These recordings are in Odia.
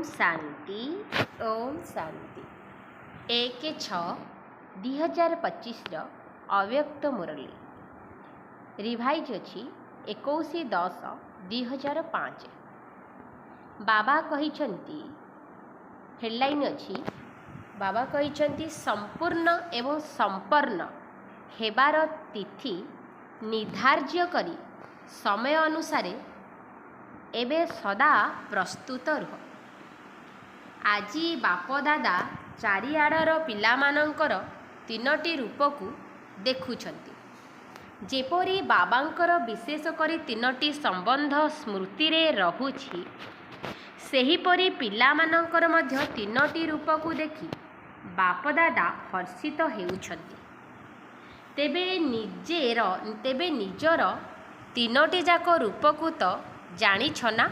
शांति ओम शांति 1/6/2025 अव्यक्त मुरली रिभाइज अच्छी 21/10/2005 बाबा कहिछंती हेडलाइन अच्छी बाबा कहिछंती संपूर्ण एवं संपन्न हेबार तिथि निर्धार्य करी समय अनुसार एबे सदा प्रस्तुत रुह। आज बाप दादा चारिआडर पिलामानंकर तीनोटी रूपकू देखुछंती। जेपरी बाबांकर विशेष करी तीनोटी संबंध स्मृति रे रहुछि सेहीपरि पिलामानंकर मध्य तीनोटी रूपकू देखि बाप दादा हर्षित हेउछंती। तेबे निजर तीनोटी जाक रूपकू तो जानिछ ना।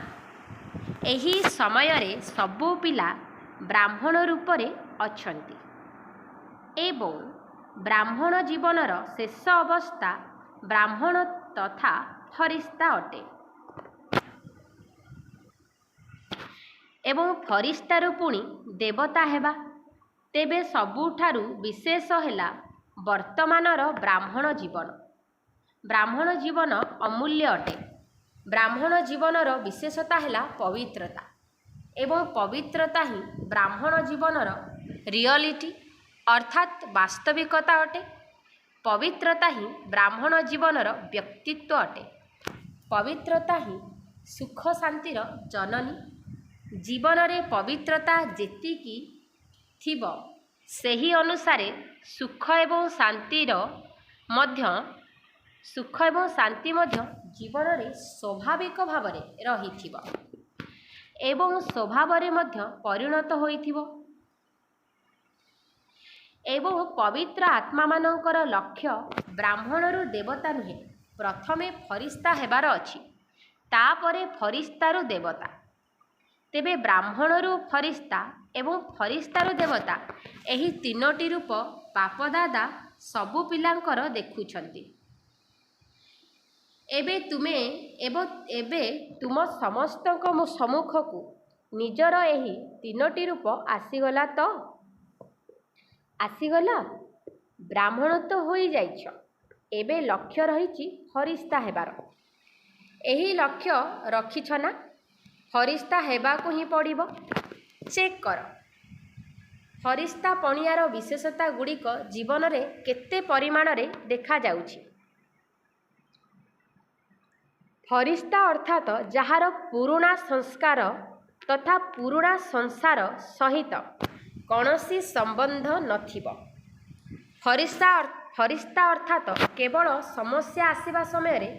एही समय रे सबु पिला ब्राह्मण रूप रे अछंती एवं ब्राह्मण जीवनर शेष अवस्था ब्राह्मण तथा फरिस्ता अटे एवं फरिस्तारू पुणी देवता हेबा। तेबे सबुठारू विशेष हेला वर्तमानर ब्राह्मण जीवन। ब्राह्मण जीवन अमूल्य अटे। ब्राह्मण जीवनर विशेषता हेला पवित्रता एवं पवित्रता ही ब्राह्मण जीवनर रियलिटी अर्थात वास्तविकता अटे। पवित्रता ही ब्राह्मण जीवनर व्यक्तित्व अटे। पवित्रता ही सुख शांतिर जननी। जीवन रे पवित्रता जेतिकी थिबो सेही अनुसारे सुख एवं शांति मध्य जीवन रे स्वाभाविक भाव रे रहिथिबो एवं स्वभाव रे मध्य परिणत होइथिबो। एवं पवित्र आत्मा मानकर लक्ष्य ब्राह्मणरू देवता नुहे, प्रथमे फरिस्ता हेबार अछि, तापरे फरिस्तारू देवता। तेबे ब्राह्मणरू फरिस्ता एवं फरिस्तारू देवता एही तीनोटी रूप बाप दादा सबु पिलांकर देखुछंती। एबे तुम समस्तक सम्मुखकू निजर एही तीनोटी रूप आसीगला तो आसीगला। ब्राह्मण तो होई जाइछ, एबे लक्ष्य रहिछि फरिस्ता हेबार। एही लक्ष्य रखिछ ना। फरिस्ता हेबाकू ही पड़िबो। चेक कर फरिस्ता पणियार विशेषता गुड़िक जीवन रे केते परिमाण रे देखा जाउछि। फरिस्ता अर्थात जହାର पुरुणा संस्कार तथा पुरुणा संसार सहित कौनसी संबंध नथिबो। फरिस्ता अर्थात केवल समस्या आसीबा समय रे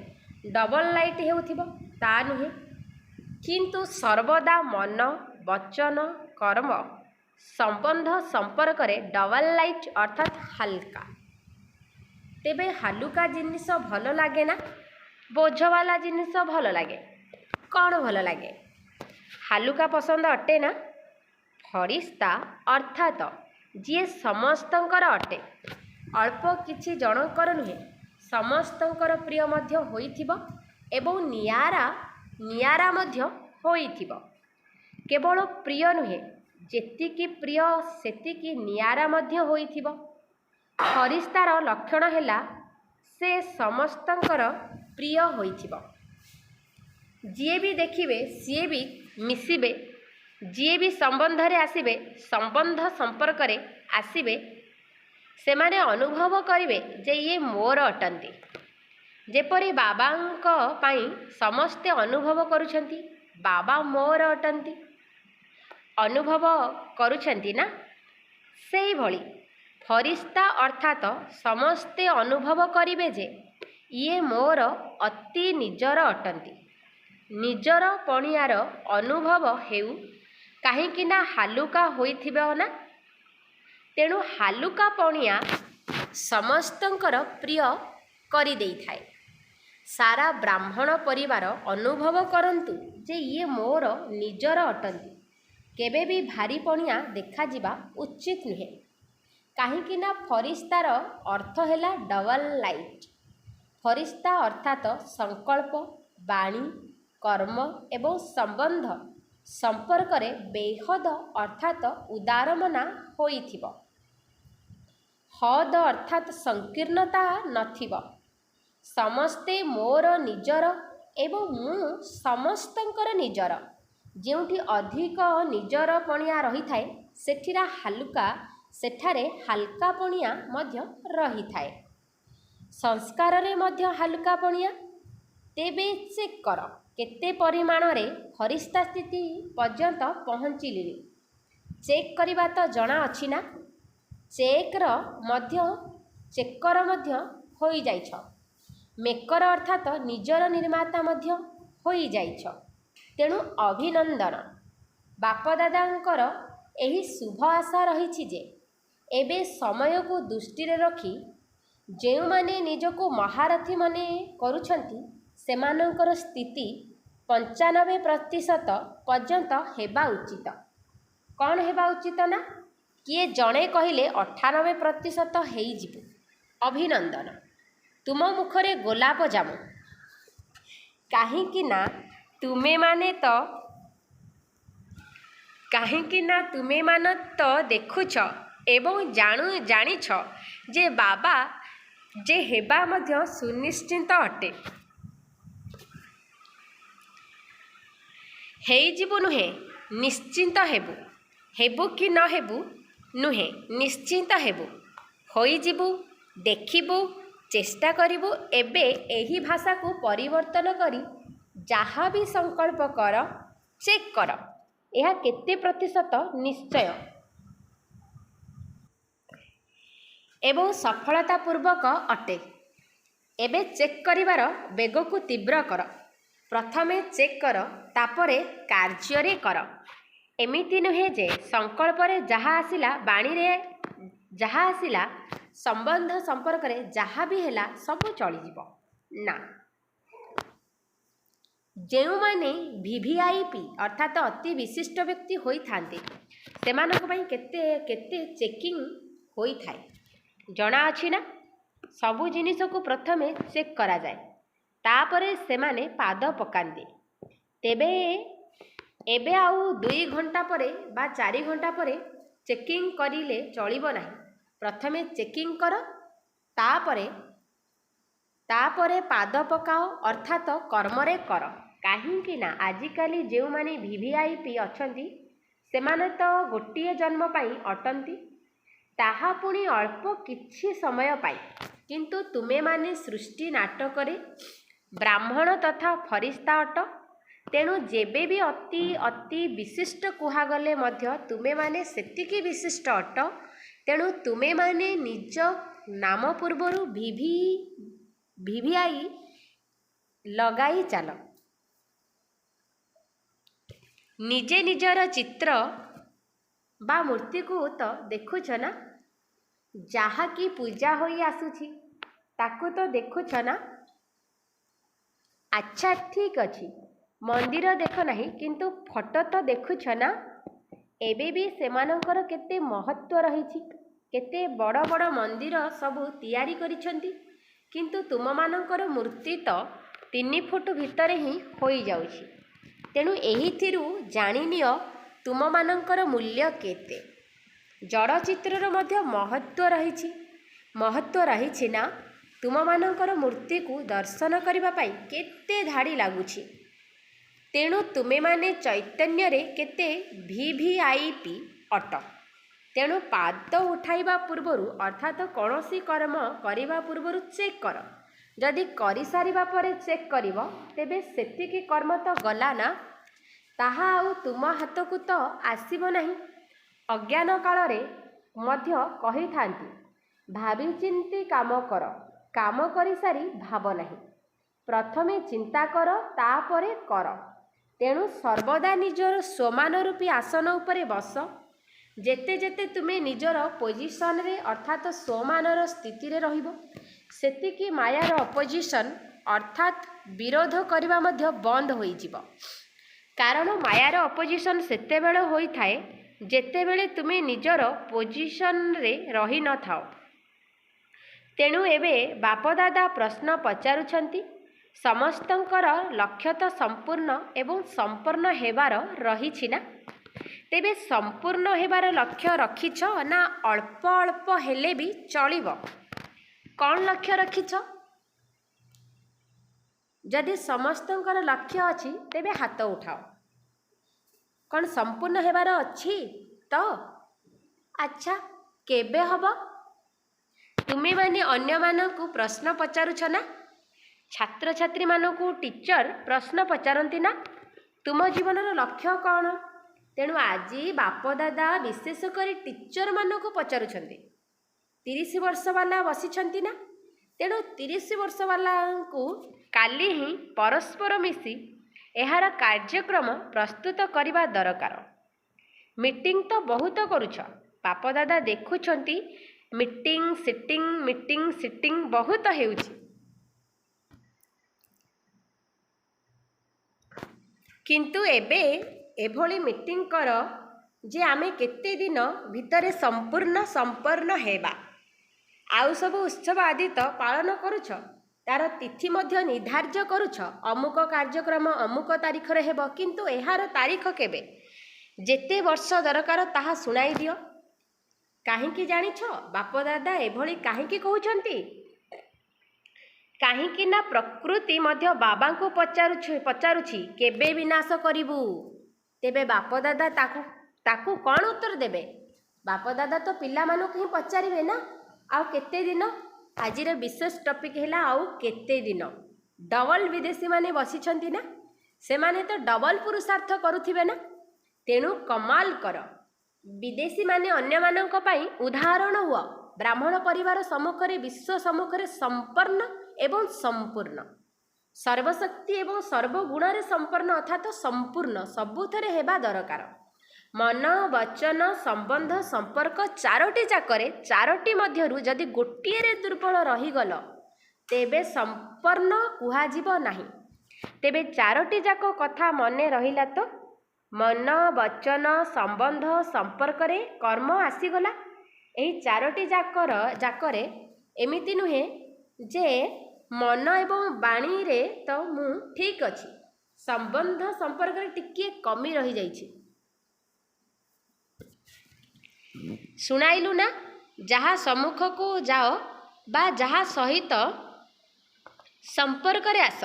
डबल लाइट हेउथिबो ता नुहे, किंतु सर्वदा मन वचन कर्म संबंध संपर्क रे डबल लाइट अर्थात हल्का। तेबे हालुका जिनिस भल लागे ना, बोझवाला जिनिस भल लागे? कौन भल लागे? हालुका पसंद अटे ना। फरिस्ता अर्थात जी समस्तंकर अटे, अल्प किछि जनकर नुहे, समस्तंकर प्रिय मध्य होइथिबो एवं नियारा मध्य होइथिबो। केवल प्रिय नुहे, जेतिकी प्रिय सेतिकी नियारा मध्य होइथिबो। फरिस्तार लक्षण हेला से समस्तंकर प्रिय होइथिबो। जिए भी देखिबे सीए भी मिसिबे, जिए भी संबंध रे आसीबे, संबंध संपर्क रे आसीबे, सेमाने अनुभव करिवे जे ये मोर अटंती। जेपरि बाबांक पाई समस्ते अनुभव करुछंती बाबा मोर अटंती, अनुभव करुछंती ना। सेही भली फरिस्ता अर्थात समस्ते अनुभव करिवे जे ये मोर अति निजर अटंती। निजर पणियार अनुभव हेउ काहींकि ना हालुका होइथिबो ना। तेणु हालुका पणिया समस्तंकर प्रिय करि देइथाय। सारा ब्राह्मण परिवार अनुभव करंतु जे ये मोर निजर अटंती। केबे भी भारी पणिया देखा जिबा उचित नुहे, काहींकि ना फरिस्तार अर्थ हेला डबल लाइट। फरिस्ता अर्थात संकल्प, वाणी, कर्म एवं संबंध ସମ୍ପର୍କରେ ବେହଦ ଅର୍ଥାତ୍ ଉଦାରମନା ହୋଇଥିବ। ହଦ ଅର୍ଥାତ୍ ସଂକୀର୍ଣ୍ଣତା ନଥିବ। ସମସ୍ତେ ମୋର ନିଜର ଏବଂ ମୁଁ ସମସ୍ତଙ୍କର ନିଜର। ଯେଉଁଠି ଅଧିକ ନିଜର ପଣିଆ ରହିଥାଏ ସେଠାରେ ହାଲକା ପଣିଆ ମଧ୍ୟ ରହିଥାଏ। ସଂସ୍କାରରେ ମଧ୍ୟ ହାଲକା ପଣିଆ। ତେବେ ଚେକ୍ କର କେତେ ପରିମାଣରେ ଫରିସ୍ତା ସ୍ଥିତି ପର୍ଯ୍ୟନ୍ତ ପହଞ୍ଚିଲିଣି। ଚେକ୍ କରିବା ତ ଜଣା ଅଛି ନା? ଚେକର ମଧ୍ୟ ହୋଇଯାଇଛ। ମେକର ଅର୍ଥାତ୍ ନିଜର ନିର୍ମାତା ମଧ୍ୟ ହୋଇଯାଇଛ। ତେଣୁ ଅଭିନନ୍ଦନ। ବାପଦାଦାଙ୍କର ଏହି ଶୁଭ ଆଶା ରହିଛି ଯେ ଏବେ ସମୟକୁ ଦୃଷ୍ଟିରେ ରଖି ଯେଉଁମାନେ ନିଜକୁ ମହାରଥୀ ମନେ କରୁଛନ୍ତି ସେମାନଙ୍କର ସ୍ଥିତି 95% ପର୍ଯ୍ୟନ୍ତ ହେବା ଉଚିତ। କ'ଣ ହେବା ଉଚିତ ନା? କିଏ ଜଣେ କହିଲେ 98% ହେଇଯିବୁ। ଅଭିନନ୍ଦନ। ତୁମ ମୁଖରେ ଗୋଲାପ ଜାମୁ। କାହିଁକି ନା ତୁମେମାନେ ତ ଦେଖୁଛ ଏବଂ ଜାଣିଛ ଯେ ବାବା ଯେ ହେବା ମଧ୍ୟ ସୁନିଶ୍ଚିତ ଅଟେ। ହେଇଯିବୁ ନୁହେଁ, ନିଶ୍ଚିନ୍ତ ହେବୁ। ହେବୁ କି ନ ହେବୁ ନୁହେଁ, ନିଶ୍ଚିନ୍ତ ହେବୁ। ହୋଇଯିବୁ, ଦେଖିବୁ, ଚେଷ୍ଟା କରିବୁ। ଏବେ ଏହି ଭାଷାକୁ ପରିବର୍ତ୍ତନ କରି ଯାହା ବି ସଂକଳ୍ପ କର, ଚେକ୍ କର ଏହା କେତେ ପ୍ରତିଶତ ନିଶ୍ଚୟ ଏବଂ ସଫଳତାପୂର୍ବକ ଅଟେ। ଏବେ ଚେକ୍ କରିବାର ବେଗକୁ ତୀବ୍ର କର। ପ୍ରଥମେ ଚେକ୍ କର, ତାପରେ କାର୍ଯ୍ୟରେ କର। ଏମିତି ନୁହେଁ ଯେ ସଂକଳ୍ପରେ ଯାହା ଆସିଲା, ବାଣୀରେ ଯାହା ଆସିଲା, ସମ୍ବନ୍ଧ ସମ୍ପର୍କରେ ଯାହା ବି ହେଲା ସବୁ ଚଳିଯିବ। ନା, ଯେଉଁମାନେ ଭିଭିଆଇପି ଅର୍ଥାତ୍ ଅତି ବିଶିଷ୍ଟ ବ୍ୟକ୍ତି ହୋଇଥାନ୍ତି ସେମାନଙ୍କ ପାଇଁ କେତେ ଚେକିଂ ହୋଇଥାଏ ଜଣାଅଛି ନା? ସବୁ ଜିନିଷକୁ ପ୍ରଥମେ ଚେକ୍ କରାଯାଏ, ତାପରେ ସେମାନେ ପାଦ ପକାନ୍ତି। ତେବେ ଏବେ ଆଉ 2 ଘଣ୍ଟା ପରେ ବା 4 ଘଣ୍ଟା ପରେ ଚେକିଂ କରିଲେ ଚଳିବ ନାହିଁ। ପ୍ରଥମେ ଚେକିଂ କର, ତାପରେ ପାଦ ପକାଅ ଅର୍ଥାତ୍ କର୍ମରେ କର। କାହିଁକି ନା ଆଜିକାଲି ଯେଉଁମାନେ ଭିଭିଆଇପି ଅଛନ୍ତି ସେମାନେ ତ ଗୋଟିଏ ଜନ୍ମ ପାଇଁ ଅଟନ୍ତି, ତାହା ପୁଣି ଅଳ୍ପ କିଛି ସମୟ ପାଇଁ। କିନ୍ତୁ ତୁମେମାନେ ସୃଷ୍ଟି ନାଟକରେ ବ୍ରାହ୍ମଣ ତଥା ଫରିସ୍ତା ଅଟ। ତେଣୁ ଯେବେ ବି ଅତି ବିଶିଷ୍ଟ କୁହାଗଲେ ମଧ୍ୟ ତୁମେମାନେ ସେତିକି ବିଶିଷ୍ଟ ଅଟ। ତେଣୁ ତୁମେମାନେ ନିଜ ନାମ ପୂର୍ବରୁ ଭିଭିଆଇ ଲଗାଇ ଚାଲ। ନିଜେ ନିଜର ଚିତ୍ର ବା ମୂର୍ତ୍ତିକୁ ତ ଦେଖୁଛ ନା? ଯାହାକି ପୂଜା ହୋଇ ଆସୁଛି ତାକୁ ତ ଦେଖୁଛ ନା? ଆଚ୍ଛା, ଠିକ୍ ଅଛି, ମନ୍ଦିର ଦେଖ ନାହିଁ, କିନ୍ତୁ ଫଟୋ ତ ଦେଖୁଛ ନା? ଏବେ ବି ସେମାନଙ୍କର କେତେ ମହତ୍ତ୍ୱ ରହିଛି। କେତେ ବଡ଼ ବଡ଼ ମନ୍ଦିର ସବୁ ତିଆରି କରିଛନ୍ତି, କିନ୍ତୁ ତୁମମାନଙ୍କର ମୂର୍ତ୍ତି ତ 3 ଫୁଟ ଭିତରେ ହିଁ ହୋଇଯାଉଛି। ତେଣୁ ଏହିଥିରୁ ଜାଣିନିଅ ତୁମମାନଙ୍କର ମୂଲ୍ୟ କେତେ। ଜଡ଼ଚିତ୍ରର ମଧ୍ୟ ମହତ୍ତ୍ୱ ରହିଛି ନା? ତୁମମାନଙ୍କର ମୂର୍ତ୍ତିକୁ ଦର୍ଶନ କରିବା ପାଇଁ କେତେ ଧାଡ଼ି ଲାଗୁଛି। ତେଣୁ ତୁମେମାନେ ଚୈତନ୍ୟରେ କେତେ ଭିଭିଆଇପି ଅଟ। ତେଣୁ ପାଦ ଉଠାଇବା ପୂର୍ବରୁ ଅର୍ଥାତ୍ କୌଣସି କର୍ମ କରିବା ପୂର୍ବରୁ ଚେକ୍ କର। ଯଦି କରିସାରିବା ପରେ ଚେକ୍ କରିବ ତେବେ ସେତିକି କର୍ମ ତ ଗଲା ନା? ତାହା ଆଉ ତୁମ ହାତକୁ ତ ଆସିବ ନାହିଁ। ଅଜ୍ଞାନ କାଳରେ ମଧ୍ୟ କହିଥାନ୍ତି, ଭାବିଚିନ୍ତି କାମ କର, କାମ କରିସାରି ଭାବ ନାହିଁ। ପ୍ରଥମେ ଚିନ୍ତା କର, ତାପରେ କର। ତେଣୁ ସର୍ବଦା ନିଜର ସ୍ୱମାନ ରୂପୀ ଆସନ ଉପରେ ବସ। ଯେତେ ତୁମେ ନିଜର ପୋଜିସନରେ ଅର୍ଥାତ୍ ସ୍ୱମାନର ସ୍ଥିତିରେ ରହିବ, ସେତିକି ମାୟାର ଅପୋଜିସନ ଅର୍ଥାତ୍ ବିରୋଧ କରିବା ମଧ୍ୟ ବନ୍ଦ ହୋଇଯିବ। କାରଣ ମାୟାର ଅପୋଜିସନ ସେତେବେଳେ ହୋଇଥାଏ ଯେତେବେଳେ ତୁମେ ନିଜର ପୋଜିସନରେ ରହିନଥାଅ। ତେଣୁ ଏବେ ବାପଦାଦା ପ୍ରଶ୍ନ ପଚାରୁଛନ୍ତି, ସମସ୍ତଙ୍କର ଲକ୍ଷ୍ୟ ତ ସମ୍ପୂର୍ଣ୍ଣ ଏବଂ ସମ୍ପନ୍ନ ହେବାର ରହିଛି ନା? ତେବେ ସମ୍ପୂର୍ଣ୍ଣ ହେବାର ଲକ୍ଷ୍ୟ ରଖିଛ ନା ଅଳ୍ପ ଅଳ୍ପ ହେଲେ ବି ଚଳିବ? କ'ଣ ଲକ୍ଷ୍ୟ ରଖିଛ? ଯଦି ସମସ୍ତଙ୍କର ଲକ୍ଷ୍ୟ ଅଛି ତେବେ ହାତ ଉଠାଅ। କ'ଣ ସମ୍ପୂର୍ଣ୍ଣ ହେବାର ଅଛି ତ? ଆଚ୍ଛା, କେବେ ହେବ? ତୁମେମାନେ ଅନ୍ୟମାନଙ୍କୁ ପ୍ରଶ୍ନ ପଚାରୁଛ ନା? ଛାତ୍ରଛାତ୍ରୀମାନଙ୍କୁ ଟିଚର ପ୍ରଶ୍ନ ପଚାରନ୍ତି ନା? ତୁମ ଜୀବନର ଲକ୍ଷ୍ୟ କ'ଣ? ତେଣୁ ଆଜି ବାପଦାଦା ବିଶେଷ କରି ଟିଚରମାନଙ୍କୁ ପଚାରୁଛନ୍ତି। 30 ବର୍ଷ ବାଲା ବସିଛନ୍ତି ନା? ତେଣୁ 30 ବର୍ଷ ବାଲାଙ୍କୁ କାଲି ହିଁ ପରସ୍ପର ମିଶି ଏହାର କାର୍ଯ୍ୟକ୍ରମ ପ୍ରସ୍ତୁତ କରିବା ଦରକାର। ମିଟିଂ ତ ବହୁତ କରୁଛ, ବାପଦାଦା ଦେଖୁଛନ୍ତି। ମିଟିଂ ସିଟିଂ ବହୁତ ହେଉଛି। କିନ୍ତୁ ଏବେ ଏଭଳି ମିଟିଂ କର ଯେ ଆମେ କେତେ ଦିନ ଭିତରେ ସମ୍ପନ୍ନ ହେବା। ଆଉ ସବୁ ଉତ୍ସବ ଆଦି ତ ପାଳନ କରୁଛ, ତାର ତିଥି ମଧ୍ୟ ନିର୍ଦ୍ଧାର୍ଯ୍ୟ କରୁଛ। ଅମୁକ କାର୍ଯ୍ୟକ୍ରମ ଅମୁକ ତାରିଖରେ ହେବ, କିନ୍ତୁ ଏହାର ତାରିଖ କେବେ? ଯେତେ ବର୍ଷ ଦରକାର ତାହା ଶୁଣାଇ ଦିଅ। କାହିଁକି ଜାଣିଛ ବାପଦାଦା ଏଭଳି କାହିଁକି କହୁଛନ୍ତି? କାହିଁକି ନା ପ୍ରକୃତି ମଧ୍ୟ ବାବାଙ୍କୁ ପଚାରୁଛି କେବେ ବିନାଶ କରିବୁ? ତେବେ ବାପଦାଦା ତାକୁ କ'ଣ ଉତ୍ତର ଦେବେ? ବାପଦାଦା ତ ପିଲାମାନଙ୍କୁ ହିଁ ପଚାରିବେ ନା, ଆଉ କେତେ ଦିନ? ଆଜିର ବିଶେଷ ଟପିକ୍ ହେଲା ଆଉ କେତେ ଦିନ। ଡବଲ ବିଦେଶୀମାନେ ବସିଛନ୍ତି ନା, ସେମାନେ ତ ଡବଲ ପୁରୁଷାର୍ଥ କରୁଥିବେ ନା। ତେଣୁ କମାଲ କର। ବିଦେଶୀମାନେ ଅନ୍ୟମାନଙ୍କ ପାଇଁ ଉଦାହରଣ ହୁଅ। ବ୍ରାହ୍ମଣ ପରିବାର ସମ୍ମୁଖରେ, ବିଶ୍ୱ ସମ୍ମୁଖରେ ସମ୍ପନ୍ନ ଏବଂ ସମ୍ପୂର୍ଣ୍ଣ, ସର୍ବଶକ୍ତି ଏବଂ ସର୍ବଗୁଣରେ ସମ୍ପନ୍ନ ଅର୍ଥାତ୍ ସମ୍ପୂର୍ଣ୍ଣ ସବୁଥିରେ ହେବା ଦରକାର। ମନ, ବଚନ, ସମ୍ବନ୍ଧ, ସମ୍ପର୍କ ଚାରୋଟି ଯାକରେ, ଚାରୋଟି ମଧ୍ୟରୁ ଯଦି ଗୋଟିଏରେ ଦୁର୍ବଳ ରହିଗଲ ତେବେ ସମ୍ପନ୍ନ କୁହାଯିବ ନାହିଁ। ତେବେ ଚାରୋଟି ଯାକ କଥା ମନେ ରହିଲା ତ? ମନ, ବଚନ, ସମ୍ବନ୍ଧ, ସମ୍ପର୍କରେ କର୍ମ ଆସିଗଲା। ଏହି ଚାରୋଟି ଯାକରେ ଏମିତି ନୁହେଁ ଯେ ମନ ଏବଂ ବାଣୀରେ ତ ମୁଁ ଠିକ୍ ଅଛି, ସମ୍ବନ୍ଧ ସମ୍ପର୍କରେ ଟିକିଏ କମି ରହିଯାଇଛି। ଶୁଣାଇଲୁ ନା? ଯାହା ସମ୍ମୁଖକୁ ଯାଅ ବା ଯାହା ସହିତ ସମ୍ପର୍କରେ ଆସ,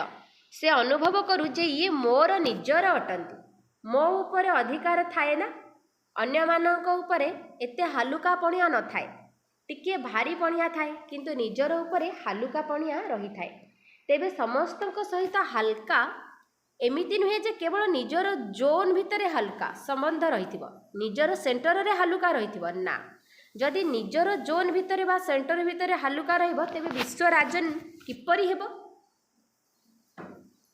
ସେ ଅନୁଭବ କରୁ ଯେ ଇଏ ମୋର ନିଜର ଅଟନ୍ତି। ମୋ ଉପରେ ଅଧିକାର ଥାଏ ନା? ଅନ୍ୟମାନଙ୍କ ଉପରେ ଏତେ ହାଲୁକା ପଣିଆ ନଥାଏ, ଟିକିଏ ଭାରି ପଣିଆ ଥାଏ, କିନ୍ତୁ ନିଜର ଉପରେ ହାଲୁକା ପଣିଆ ରହିଥାଏ। ତେବେ ସମସ୍ତଙ୍କ ସହିତ ହାଲକା ଏମିତି ନୁହେଁ ଯେ କେବଳ ନିଜର ଜୋନ୍ ଭିତରେ ହାଲୁକା ସମ୍ବନ୍ଧ ରହିଥିବ, ନିଜର ସେଣ୍ଟରରେ ହାଲୁକା ରହିଥିବ ନା। ଯଦି ନିଜର ଜୋନ୍ ଭିତରେ ବା ସେଣ୍ଟର ଭିତରେ ହାଲୁକା ରହିବ ତେବେ ବିଶ୍ୱ ରାଜନ କିପରି ହେବ?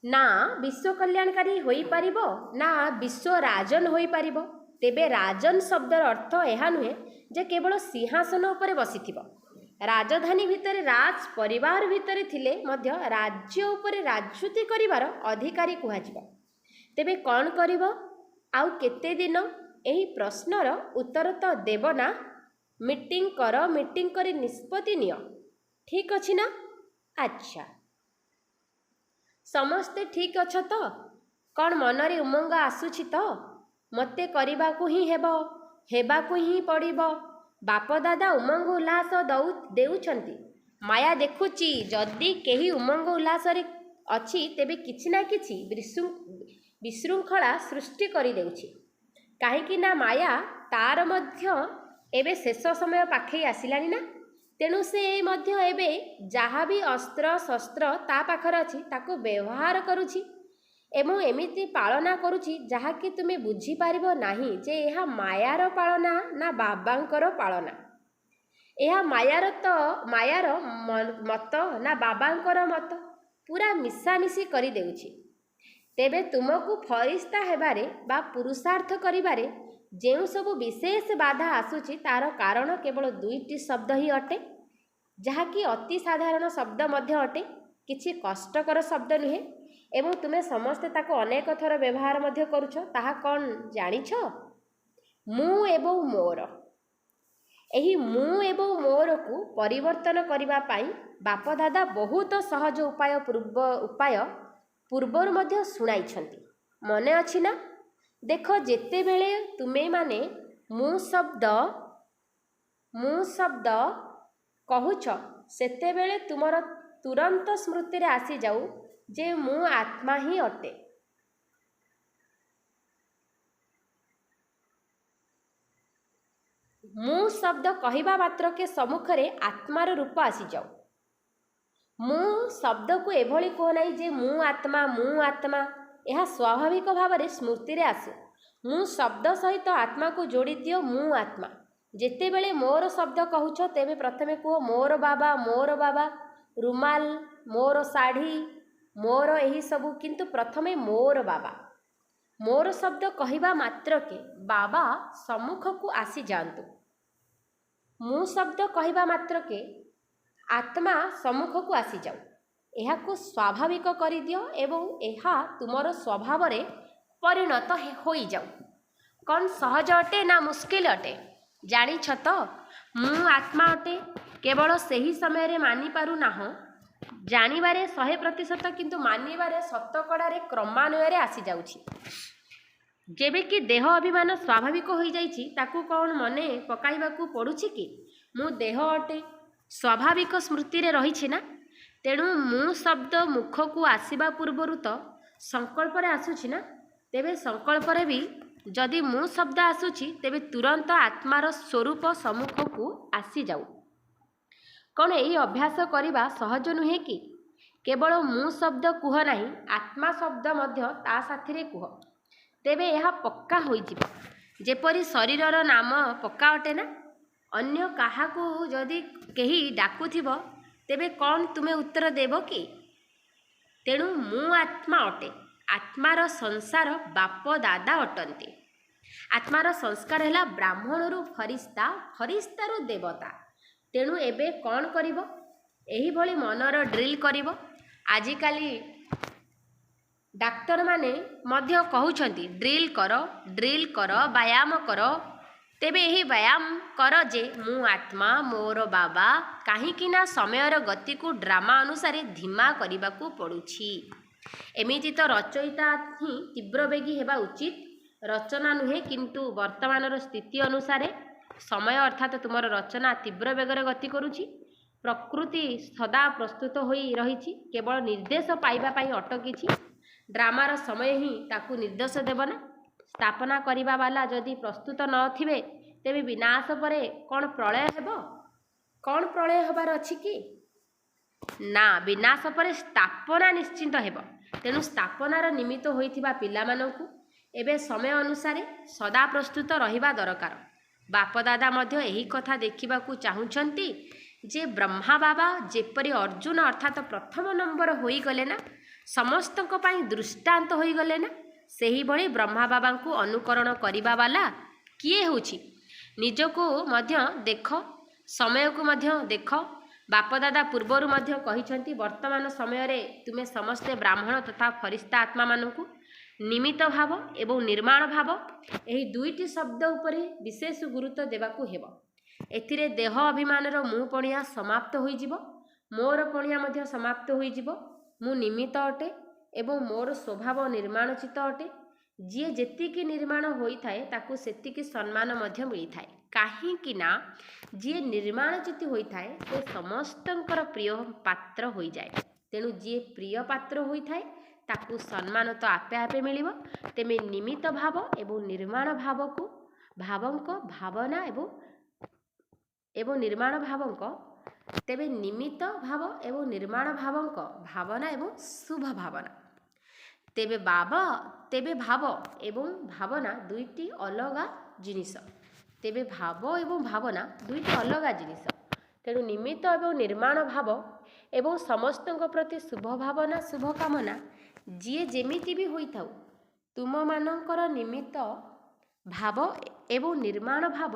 ନା ବିଶ୍ୱ କଲ୍ୟାଣକାରୀ ହୋଇପାରିବ, ନା ବିଶ୍ୱ ରାଜନ ହୋଇପାରିବ। ତେବେ ରାଜନ ଶବ୍ଦର ଅର୍ଥ ଏହା ନୁହେଁ ଯେ କେବଳ ସିଂହାସନ ଉପରେ ବସିଥିବ। ରାଜଧାନୀ ଭିତରେ, ରାଜ ପରିବାର ଭିତରେ ଥିଲେ ମଧ୍ୟ ରାଜ୍ୟ ଉପରେ ରାଜୁତି କରିବାର ଅଧିକାରୀ କୁହାଯିବ। ତେବେ କ'ଣ କରିବ? ଆଉ କେତେ ଦିନ? ଏହି ପ୍ରଶ୍ନର ଉତ୍ତର ତ ଦେବ ନା? ମିଟିଂ କର, ମିଟିଂ କରି ନିଷ୍ପତ୍ତି ନିଅ। ଠିକ୍ ଅଛି ନା? ଆଚ୍ଛା, ସମସ୍ତେ ଠିକ୍ ଅଛ ତ? କ'ଣ ମନରେ ଉମଙ୍ଗ ଆସୁଛି ତ? ମୋତେ କରିବାକୁ ହିଁ ହେବ, ହେବାକୁ ହିଁ ପଡ଼ିବ। ବାପଦାଦା ଉମଙ୍ଗ ଉଲ୍ଲାସ ଦେଉଛନ୍ତି। ମାୟା ଦେଖୁଛି ଯଦି କେହି ଉମଙ୍ଗ ଉଲ୍ଲାସରେ ଅଛି ତେବେ କିଛି ନା କିଛି ବିଶୃଙ୍ଖଳା ସୃଷ୍ଟି କରିଦେଉଛି। କାହିଁକି ନା ମାୟା ତାର ମଧ୍ୟ ଏବେ ଶେଷ ସମୟ ପାଖେଇ ଆସିଲାଣି ନା। ତେଣୁ ସେ ମଧ୍ୟ ଏବେ ଯାହା ବି ଅସ୍ତ୍ର ଶସ୍ତ୍ର ତା ପାଖରେ ଅଛି ତାକୁ ବ୍ୟବହାର କରୁଛି ଏବଂ ଏମିତି ପାଳନା କରୁଛି ଯାହାକି ତୁମେ ବୁଝିପାରିବ ନାହିଁ ଯେ ଏହା ମାୟାର ପାଳନା ନା ବାବାଙ୍କର ପାଳନା। ଏହା ମାୟାର ମତ ନା ବାବାଙ୍କର ମତ, ପୁରା ମିଶାମିଶି କରିଦେଉଛି। ତେବେ ତୁମକୁ ଫରିସ୍ତା ହେବାରେ ବା ପୁରୁଷାର୍ଥ କରିବାରେ ଯେଉଁ ସବୁ ବିଶେଷ ବାଧା ଆସୁଛି ତାର କାରଣ କେବଳ ଦୁଇଟି ଶବ୍ଦ ହିଁ ଅଟେ, ଯାହାକି ଅତି ସାଧାରଣ ଶବ୍ଦ ମଧ୍ୟ ଅଟେ, କିଛି କଷ୍ଟକର ଶବ୍ଦ ନୁହେଁ ଏବଂ ତୁମେ ସମସ୍ତେ ତାକୁ ଅନେକ ଥର ବ୍ୟବହାର ମଧ୍ୟ କରୁଛ। ତାହା କ'ଣ ଜାଣିଛ? ମୁଁ ଏବଂ ମୋର। ଏହି ମୁଁ ଏବଂ ମୋରକୁ ପରିବର୍ତ୍ତନ କରିବା ପାଇଁ ବାପ ଦାଦା ବହୁତ ସହଜ ଉପାୟ ପୂର୍ବରୁ ମଧ୍ୟ ଶୁଣାଇଛନ୍ତି। ମନେ ଅଛି ନା? ଦେଖ, ଯେତେବେଳେ ତୁମେମାନେ ମୁଁ ଶବ୍ଦ କହୁଛ, ସେତେବେଳେ ତୁମର ତୁରନ୍ତ ସ୍ମୃତିରେ ଆସିଯାଉ ଯେ ମୁଁ ଆତ୍ମା ହିଁ ଅଟେ। ମୁଁ ଶବ୍ଦ କହିବା ମାତ୍ରକେ ସମ୍ମୁଖରେ ଆତ୍ମାର ରୂପ ଆସିଯାଉ। ମୁଁ ଶବ୍ଦକୁ ଏଭଳି କୁହ ନାହିଁ ଯେ ମୁଁ ଆତ୍ମା। ଏହା ସ୍ୱାଭାବିକ ଭାବରେ ସ୍ମୃତିରେ ଆସୁ। ମୁଁ ଶବ୍ଦ ସହିତ ଆତ୍ମାକୁ ଯୋଡ଼ି ଦିଅ ମୁଁ ଆତ୍ମା। ଯେତେବେଳେ ମୋର ଶବ୍ଦ କହୁଛ, ତେବେ ପ୍ରଥମେ କୁହ ମୋର ବାବା, ରୁମାଲ, ମୋର ଶାଢ଼ୀ, ମୋର ଏହିସବୁ। କିନ୍ତୁ ପ୍ରଥମେ ମୋର ବାବା। ମୋର ଶବ୍ଦ କହିବା ମାତ୍ରକେ ବାବା ସମ୍ମୁଖକୁ ଆସିଯାଆନ୍ତୁ। ମୁଁ ଶବ୍ଦ କହିବା ମାତ୍ରକେ ଆତ୍ମା ସମ୍ମୁଖକୁ ଆସିଯାଉ। ଏହାକୁ ସ୍ୱାଭାବିକ କରିଦିଅ ଏବଂ ଏହା ତୁମର ସ୍ୱଭାବରେ ପରିଣତ ହୋଇଯାଉ। କ'ଣ ସହଜ ଅଟେ ନା ମୁସ୍କିଲ ଅଟେ? ଜାଣିଛ ତ? ମୁଁ ଆତ୍ମା ଅଟେ କେବଳ ସେହି ସମୟରେ ମାନିପାରୁନାହଁ। ଜାଣିବାରେ 100%, କିନ୍ତୁ ମାନିବାରେ ଶତକଡ଼ାରେ କ୍ରମାନ୍ୱୟରେ ଆସିଯାଉଛି। ଯେବେ କି ଦେହ ଅଭିମାନ ସ୍ୱାଭାବିକ ହୋଇଯାଇଛି, ତାକୁ କ'ଣ ମନେ ପକାଇବାକୁ ପଡ଼ୁଛି କି? ମୁଁ ଦେହ ଅଟେ ସ୍ୱାଭାବିକ ସ୍ମୃତିରେ ରହିଛି ନା? ତେଣୁ ମୁଁ ଶବ୍ଦ ମୁଖକୁ ଆସିବା ପୂର୍ବରୁ ତ ସଂକଳ୍ପରେ ଆସୁଛି ନା? ତେବେ ସଂକଳ୍ପରେ ବି ଯଦି ମୁଁ ଶବ୍ଦ ଆସୁଛି, ତେବେ ତୁରନ୍ତ ଆତ୍ମାର ସ୍ୱରୂପ ସମ୍ମୁଖକୁ ଆସିଯାଉ। କ'ଣ ଏହି ଅଭ୍ୟାସ କରିବା ସହଜ ନୁହେଁ କି? କେବଳ ମୁଁ ଶବ୍ଦ କୁହ ନାହିଁ, ଆତ୍ମା ଶବ୍ଦ ମଧ୍ୟ ତା ସାଥିରେ କୁହ। ତେବେ ଏହା ପକ୍କା ହୋଇଯିବ। ଯେପରି ଶରୀରର ନାମ ପକ୍କା ଅଟେ ନା? ଅନ୍ୟ କାହାକୁ ଯଦି କେହି ଡାକୁଥିବ, ତେବେ କ'ଣ ତୁମେ ଉତ୍ତର ଦେବ କି? ତେଣୁ ମୁଁ ଆତ୍ମା ଅଟେ। ଆତ୍ମାର ସଂସାର ବାପ ଦାଦା ଅଟନ୍ତି। ଆତ୍ମାର ସଂସ୍କାର ହେଲା ବ୍ରାହ୍ମଣରୁ ଫରିସ୍ତା, ଫରିସ୍ତାରୁ ଦେବତା। ତେଣୁ ଏବେ କ'ଣ କରିବ? ଏହିଭଳି ମନର ଡ୍ରିଲ୍ କରିବ। ଆଜିକାଲି ଡାକ୍ତରମାନେ ମଧ୍ୟ କହୁଛନ୍ତି ଡ୍ରିଲ୍ କର, ବ୍ୟାୟାମ କର। ତେବେ ଏହି ବ୍ୟାୟାମ କର ଯେ ମୁଁ ଆତ୍ମା, ମୋର ବାବା। କାହିଁକି ନା ସମୟର ଗତିକୁ ଡ୍ରାମା ଅନୁସାରେ ଧିମା କରିବାକୁ ପଡ଼ୁଛି। ଏମିତି ତ ରଚୟିତା ହିଁ ତୀବ୍ରବେଗୀ ହେବା ଉଚିତ। ରଚନା ନୁହେଁ, କିନ୍ତୁ ବର୍ତ୍ତମାନର ସ୍ଥିତି ଅନୁସାରେ ସମୟ ଅର୍ଥାତ୍ ତୁମର ରଚନା ତୀବ୍ର ବେଗରେ ଗତି କରୁଛି। ପ୍ରକୃତି ସଦା ପ୍ରସ୍ତୁତ ହୋଇ ରହିଛି, କେବଳ ନିର୍ଦ୍ଦେଶ ପାଇବା ପାଇଁ ଅଟକିଛି। ଡ୍ରାମାର ସମୟ ହିଁ ତାକୁ ନିର୍ଦ୍ଦେଶ ଦେବ ନା? ସ୍ଥାପନା କରିବା ବାଲା ଯଦି ପ୍ରସ୍ତୁତ ନଥିବେ, ତେବେ ବିନାଶ ପରେ କ'ଣ ପ୍ରଳୟ ହେବ? କ'ଣ ପ୍ରଳୟ ହେବାର ଅଛି କି? ନା, ବିନାଶ ପରେ ସ୍ଥାପନା ନିଶ୍ଚିନ୍ତ ହେବ। ତେଣୁ ସ୍ଥାପନାର ନିମିତ୍ତ ହୋଇଥିବା ପିଲାମାନଙ୍କୁ ଏବେ ସମୟ ଅନୁସାରେ ସଦା ପ୍ରସ୍ତୁତ ରହିବା ଦରକାର। ବାପଦାଦା ମଧ୍ୟ ଏହି କଥା ଦେଖିବାକୁ ଚାହୁଁଛନ୍ତି ଯେ ବ୍ରହ୍ମା ବାବା ଯେପରି ଅର୍ଜୁନ ଅର୍ଥାତ୍ ପ୍ରଥମ ନମ୍ବର ହୋଇଗଲେ ନା, ସମସ୍ତଙ୍କ ପାଇଁ ଦୃଷ୍ଟାନ୍ତ ହୋଇଗଲେ ନା, ସେହିଭଳି ବ୍ରହ୍ମା ବାବାଙ୍କୁ ଅନୁକରଣ କରିବା ବାଲା କିଏ ହେଉଛି? ନିଜକୁ ମଧ୍ୟ ଦେଖ, ସମୟକୁ ମଧ୍ୟ ଦେଖ। ବାପଦାଦା ପୂର୍ବରୁ ମଧ୍ୟ କହିଛନ୍ତି, ବର୍ତ୍ତମାନ ସମୟରେ ତୁମେ ସମସ୍ତେ ବ୍ରାହ୍ମଣ ତଥା ଫରିସ୍ତା ଆତ୍ମାମାନଙ୍କୁ ନିମିତ୍ତ ଭାବ ଏବଂ ନିର୍ମାଣ ଭାବ, ଏହି ଦୁଇଟି ଶବ୍ଦ ଉପରେ ବିଶେଷ ଗୁରୁତ୍ୱ ଦେବାକୁ ହେବ। ଏଥିରେ ଦେହ ଅଭିମାନର ମୁଁ ପଣିଆ ସମାପ୍ତ ହୋଇଯିବ, ମୋର ପଣିଆ ମଧ୍ୟ ସମାପ୍ତ ହୋଇଯିବ। ମୁଁ ନିମିତ୍ତ ଅଟେ ଏବଂ ମୋର ସ୍ୱଭାବ ନିର୍ମାଣଚିତ ଅଟେ। ଯିଏ ଯେତିକି ନିର୍ମାଣ ହୋଇଥାଏ, ତାକୁ ସେତିକି ସମ୍ମାନ ମଧ୍ୟ ମିଳିଥାଏ। କାହିଁକି ନା ଯିଏ ନିର୍ମାଣଚିତ ହୋଇଥାଏ, ସେ ସମସ୍ତଙ୍କର ପ୍ରିୟ ପାତ୍ର ହୋଇଯାଏ। ତେଣୁ ଯିଏ ପ୍ରିୟ ପାତ୍ର ହୋଇଥାଏ, ତାକୁ ସମ୍ମାନ ତ ଆପେ ଆପେ ମିଳିବ। ତେବେ ନିମିତ୍ତ ଭାବ ଏବଂ ନିର୍ମାଣ ଭାବକୁ ଭାବଙ୍କ ଭାବନା ଏବଂ ନିର୍ମାଣ ଭାବଙ୍କ ତେବେ ନିମିତ୍ତ ଭାବ ଏବଂ ନିର୍ମାଣ ଭାବଙ୍କ ଭାବନା ଏବଂ ଶୁଭ ଭାବନା। ତେବେ ଭାବ ଏବଂ ଭାବନା ଦୁଇଟି ଅଲଗା ଜିନିଷ। ତେଣୁ ନିମିତ୍ତ ଏବଂ ନିର୍ମାଣ ଭାବ ଏବଂ ସମସ୍ତଙ୍କ ପ୍ରତି ଶୁଭ ଭାବନା, ଶୁଭ କାମନା ଯିଏ ଯେମିତି ବି ହୋଇଥାଉ, ତୁମମାନଙ୍କର ନିମିତ୍ତ ଭାବ ଏବଂ ନିର୍ମାଣ ଭାବ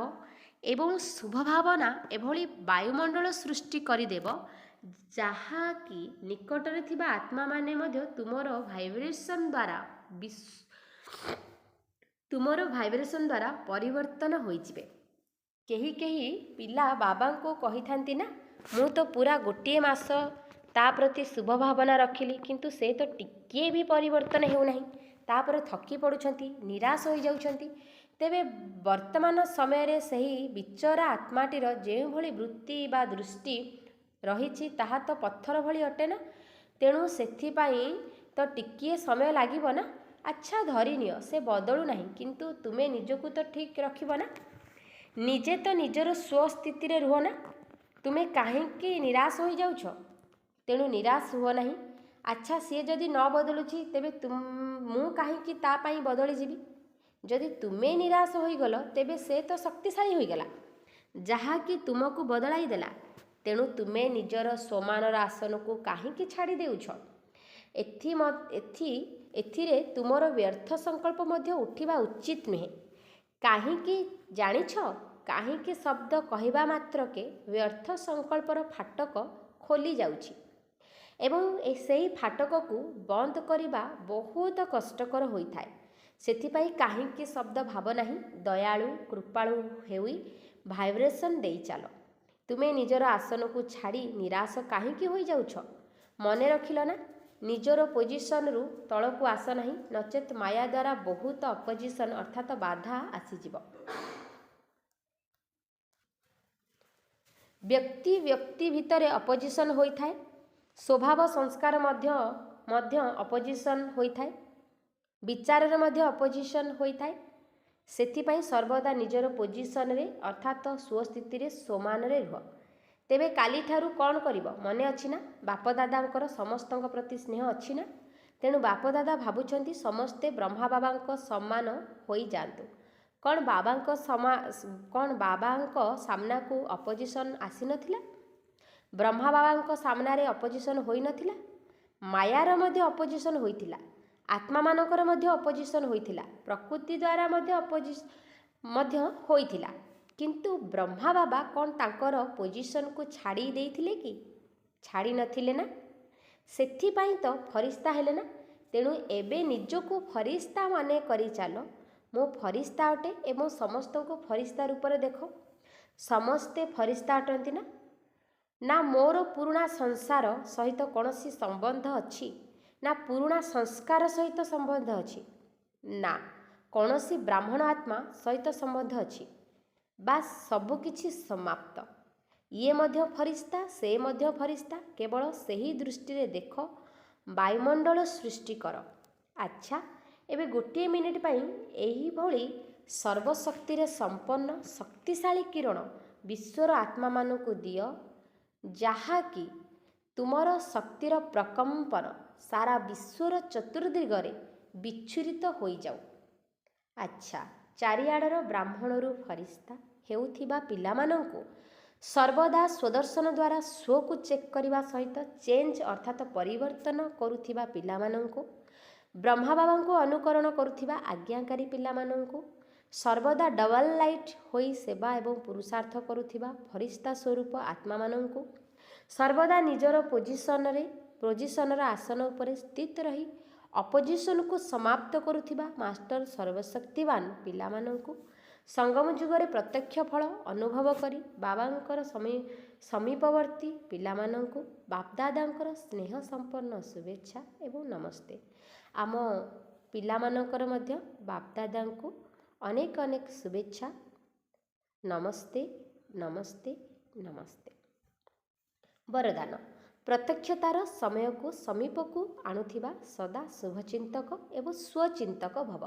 ଏବଂ ଶୁଭ ଭାବନା ଏଭଳି ବାୟୁମଣ୍ଡଳ ସୃଷ୍ଟି କରିଦେବ, ଯାହାକି ନିକଟରେ ଥିବା ଆତ୍ମାମାନେ ମଧ୍ୟ ତୁମର ଭାଇବ୍ରେସନ୍ ଦ୍ୱାରା ପରିବର୍ତ୍ତନ ହୋଇଯିବେ। କେହି କେହି ପିଲା ବାବାଙ୍କୁ କହିଥାନ୍ତି ନା, ମୁଁ ତ ପୁରା ଗୋଟିଏ ମାସ ତା ପ୍ରତି ଶୁଭ ଭାବନା ରଖିଲି, କିନ୍ତୁ ସେ ତ ଟିକିଏ ବି ପରିବର୍ତ୍ତନ ହେଉନାହିଁ। ତାପରେ ଥକି ପଡ଼ୁଛନ୍ତି, ନିରାଶ ହୋଇଯାଉଛନ୍ତି। ତେବେ ବର୍ତ୍ତମାନ ସମୟରେ ସେହି ବିଚରା ଆତ୍ମାଟିର ଯେଉଁଭଳି ବୃତ୍ତି ବା ଦୃଷ୍ଟି ରହିଛି ତାହା ତ ପଥର ଭଳି ଅଟେ ନା। ତେଣୁ ସେଥିପାଇଁ ତ ଟିକିଏ ସମୟ ଲାଗିବ ନା। ଆଚ୍ଛା ଧରିନିଅ ସେ ବଦଳୁ ନାହିଁ, କିନ୍ତୁ ତୁମେ ନିଜକୁ ତ ଠିକ୍ ରଖିବ ନା। ନିଜେ ତ ନିଜର ସ୍ୱସ୍ଥିତିରେ ରୁହ ନା। ତୁମେ କାହିଁକି ନିରାଶ ହୋଇଯାଉଛ? ତେଣୁ ନିରାଶ ହୁଅ ନାହିଁ। ଆଚ୍ଛା ସିଏ ଯଦି ନ ବଦଳୁଛି ତେବେ ମୁଁ କାହିଁକି ତା ପାଇଁ ବଦଳିଯିବି? ଯଦି ତୁମେ ନିରାଶ ହୋଇଗଲ ତେବେ ସେ ତ ଶକ୍ତିଶାଳୀ ହୋଇଗଲା, ଯାହାକି ତୁମକୁ ବଦଳାଇ ଦେଲା। ତେଣୁ ତୁମେ ନିଜର ସ୍ୱମାନର ଆସନକୁ କାହିଁକି ଛାଡ଼ି ଦେଉଛ? ଏଥିରେ ତୁମର ବ୍ୟର୍ଥ ସଂକଳ୍ପ ମଧ୍ୟ ଉଠିବା ଉଚିତ ନୁହେଁ। କାହିଁକି ଜାଣିଛ? କାହିଁକି ଶବ୍ଦ କହିବା ମାତ୍ରକେ ବ୍ୟର୍ଥ ସଂକଳ୍ପର ଫାଟକ ଖୋଲି ଯାଉଛି ଏବଂ ସେହି ଫାଟକକୁ ବନ୍ଦ କରିବା ବହୁତ କଷ୍ଟକର ହୋଇଥାଏ। ସେଥିପାଇଁ କାହିଁକି ଶବ୍ଦ ଭାବ ନାହିଁ, ଦୟାଳୁ କୃପାଳୁ ହୋଇ ଭାଇବ୍ରେସନ୍ ଦେଇ ଚାଲ। ତୁମେ ନିଜର ଆସନକୁ ଛାଡ଼ି ନିରାଶ କାହିଁକି ହୋଇଯାଉଛ? ମନେ ରଖିଲ ନା, ନିଜର ପୋଜିସନରୁ ତଳକୁ ଆସ ନାହିଁ, ନଚେତ୍ ମାୟା ଦ୍ୱାରା ବହୁତ ଅପୋଜିସନ୍ ଅର୍ଥାତ୍ ବାଧା ଆସିଯିବ। ବ୍ୟକ୍ତି ଭିତରେ ଅପୋଜିସନ୍ ହୋଇଥାଏ। ସ୍ୱଭାବ ସଂସ୍କାର ମଧ୍ୟ ଅପୋଜିସନ୍ ହୋଇଥାଏ। ବିଚାରରେ ମଧ୍ୟ ଅପୋଜିସନ୍ ହୋଇଥାଏ। ସେଥିପାଇଁ ସର୍ବଦା ନିଜର ପୋଜିସନରେ ଅର୍ଥାତ୍ ସ୍ୱସ୍ଥିତିରେ ସମାନରେ ରୁହ। ତେବେ କାଲିଠାରୁ କ'ଣ କରିବ ମନେ ଅଛି ନା? ବାପଦାଦାଙ୍କର ସମସ୍ତଙ୍କ ପ୍ରତି ସ୍ନେହ ଅଛି ନା? ତେଣୁ ବାପଦାଦା ଭାବୁଛନ୍ତି ସମସ୍ତେ ବ୍ରହ୍ମା ବାବାଙ୍କ ସମାନ ହୋଇଯାଆନ୍ତୁ। କ'ଣ ବାବାଙ୍କ ସାମ୍ନାକୁ ଅପୋଜିସନ୍ ଆସିନଥିଲା? ବ୍ରହ୍ମା ବାବାଙ୍କ ସାମ୍ନାରେ ଅପୋଜିସନ୍ ହୋଇନଥିଲା? ମାୟାର ମଧ୍ୟ ଅପୋଜିସନ୍ ହୋଇଥିଲା, ଆତ୍ମାମାନଙ୍କର ମଧ୍ୟ ଅପୋଜିସନ୍ ହୋଇଥିଲା, ପ୍ରକୃତି ଦ୍ୱାରା ମଧ୍ୟ ହୋଇଥିଲା। କିନ୍ତୁ ବ୍ରହ୍ମା ବାବା କ'ଣ ତାଙ୍କର ପୋଜିସନ୍କୁ ଛାଡ଼ି ଦେଇଥିଲେ କି? ଛାଡ଼ି ନଥିଲେ ନା। ସେଥିପାଇଁ ତ ଫରିସ୍ତା ହେଲେ ନା। ତେଣୁ ଏବେ ନିଜକୁ ଫରିସ୍ତା ମନେ କରି ଚାଲ। ମୁଁ ଫରିସ୍ତା ଅଟେ ଏବଂ ସମସ୍ତଙ୍କୁ ଫରିସ୍ତା ରୂପରେ ଦେଖ। ସମସ୍ତେ ଫରିସ୍ତା ଅଟନ୍ତି ନା? ନା ମୋର ପୁରୁଣା ସଂସାର ସହିତ କୌଣସି ସମ୍ବନ୍ଧ ଅଛି? ନା ପୁରୁଣା ସଂସ୍କାର ସହିତ ସମ୍ବନ୍ଧ ଅଛି? ନା କୌଣସି ବ୍ରାହ୍ମଣ ଆତ୍ମା ସହିତ ସମ୍ବନ୍ଧ ଅଛି? ବାସ୍ ସବୁକିଛି ସମାପ୍ତ। ଇଏ ମଧ୍ୟ ଫରିସ୍ତା, ସେ ମଧ୍ୟ ଫରିସ୍ତା। କେବଳ ସେହି ଦୃଷ୍ଟିରେ ଦେଖ, ବାୟୁମଣ୍ଡଳ ସୃଷ୍ଟି କର। ଆଚ୍ଛା ଏବେ ଗୋଟିଏ ମିନିଟ୍ ପାଇଁ ଏହିଭଳି ସର୍ବଶକ୍ତିରେ ସମ୍ପନ୍ନ ଶକ୍ତିଶାଳୀ କିରଣ ବିଶ୍ୱର ଆତ୍ମାମାନଙ୍କୁ ଦିଅ, ଯାହାକି ତୁମର ଶକ୍ତିର ପ୍ରକମ୍ପନ ସାରା ବିଶ୍ୱର ଚତୁର୍ଦିଗରେ ବିଚ୍ଛୁରିତ ହୋଇଯାଉ। ଆଚ୍ଛା ଚାରିଆଡ଼ର ବ୍ରାହ୍ମଣରୁ ଫରିସ୍ତା ହେଉଥିବା ପିଲାମାନଙ୍କୁ ସର୍ବଦା ସ୍ୱଦର୍ଶନ ଦ୍ୱାରା ସ୍ୱକୁ ଚେକ୍ କରିବା ସହିତ ଚେଞ୍ଜ ଅର୍ଥାତ୍ ପରିବର୍ତ୍ତନ କରୁଥିବା ପିଲାମାନଙ୍କୁ, ବ୍ରହ୍ମା ବାବାଙ୍କୁ ଅନୁକରଣ କରୁଥିବା ଆଜ୍ଞାକାରୀ ପିଲାମାନଙ୍କୁ, ସର୍ବଦା ଡବଲ ଲାଇଟ୍ ହୋଇ ସେବା ଏବଂ ପୁରୁଷାର୍ଥ କରୁଥିବା ଫରିସ୍ତା ସ୍ୱରୂପ ଆତ୍ମାମାନଙ୍କୁ, ସର୍ବଦା ନିଜର ପୋଜିସନର ଆସନ ଉପରେ ସ୍ଥିତ ରହି ଅପୋଜିସନକୁ ସମାପ୍ତ କରୁଥିବା ମାଷ୍ଟର ସର୍ବଶକ୍ତିବାନ ପିଲାମାନଙ୍କୁ, ସଙ୍ଗମ ଯୁଗରେ ପ୍ରତ୍ୟକ୍ଷ ଫଳ ଅନୁଭବ କରି ବାବାଙ୍କର ସମୀପବର୍ତ୍ତୀ ପିଲାମାନଙ୍କୁ ବାପଦାଦାଙ୍କର ସ୍ନେହ ସମ୍ପନ୍ନ ଶୁଭେଚ୍ଛା ଏବଂ ନମସ୍ତେ। ଆମ ପିଲାମାନଙ୍କର ମଧ୍ୟ ବାପଦାଦାଙ୍କୁ ଅନେକ ଅନେକ ଶୁଭେଚ୍ଛା। ନମସ୍ତେ ନମସ୍ତେ ନମସ୍ତେ। ବରଦାନ: ପ୍ରତ୍ୟକ୍ଷତାର ସମୟକୁ ସମୀପକୁ ଆଣୁଥିବା ସଦା ଶୁଭଚିନ୍ତକ ଏବଂ ସ୍ୱଚିନ୍ତକ ଭବ।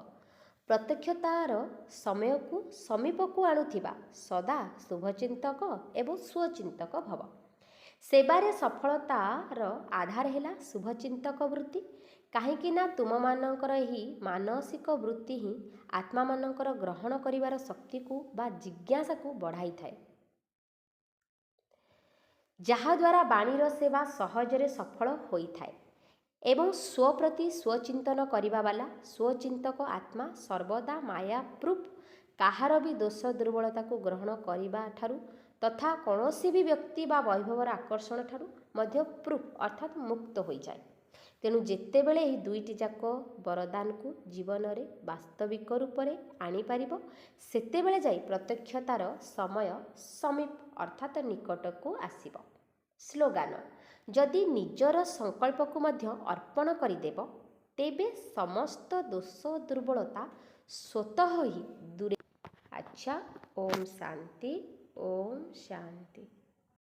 ପ୍ରତ୍ୟକ୍ଷତାର ସମୟକୁ ସମୀପକୁ ଆଣୁଥିବା ସଦା ଶୁଭଚିନ୍ତକ ଏବଂ ସ୍ୱଚିନ୍ତକ ଭବ। ସେବାରେ ସଫଳତାର ଆଧାର ହେଲା ଶୁଭଚିନ୍ତକ ବୃତ୍ତି। କାହିଁକି ନା ତୁମମାନଙ୍କର ଏହି ମାନସିକ ବୃତ୍ତି ହିଁ ଆତ୍ମାମାନଙ୍କର ଗ୍ରହଣ କରିବାର ଶକ୍ତିକୁ ବା ଜିଜ୍ଞାସାକୁ ବଢ଼ାଇଥାଏ, ଯାହାଦ୍ୱାରା ବାଣୀର ସେବା ସହଜରେ ସଫଳ ହୋଇଥାଏ ଏବଂ ସ୍ୱପ୍ରତି ସ୍ୱଚିନ୍ତନ କରିବା ବାଲା ସ୍ୱଚିନ୍ତକ ଆତ୍ମା ସର୍ବଦା ମାୟା ପ୍ରୁଫ୍, କାହାର ବି ଦୋଷ ଦୁର୍ବଳତାକୁ ଗ୍ରହଣ କରିବା ଠାରୁ ତଥା କୌଣସି ବି ବ୍ୟକ୍ତି ବା ବୈଭବର ଆକର୍ଷଣ ଠାରୁ ମଧ୍ୟ ପ୍ରୁଫ୍ ଅର୍ଥାତ୍ ମୁକ୍ତ ହୋଇଯାଏ। ତେଣୁ ଯେତେବେଳେ ଏହି ଦୁଇଟି ଯାକ ବରଦାନକୁ ଜୀବନରେ ବାସ୍ତବିକ ରୂପରେ ଆଣିପାରିବ, ସେତେବେଳେ ଯାଇ ପ୍ରତ୍ୟକ୍ଷତାର ସମୟ ସମୀପ ଅର୍ଥାତ୍ ନିକଟକୁ ଆସିବ। ସ୍ଲୋଗାନ ଯଦି ନିଜର ସଂକଳ୍ପକୁ ମଧ୍ୟ ଅର୍ପଣ କରିଦେବ ତେବେ ସମସ୍ତ ଦୋଷ ଦୁର୍ବଳତା ସ୍ୱତଃ ହିଁ ଦୂରେ। ଆଚ୍ଛା, ଓମ୍ ଶାନ୍ତି, ଓମ୍ ଶାନ୍ତି।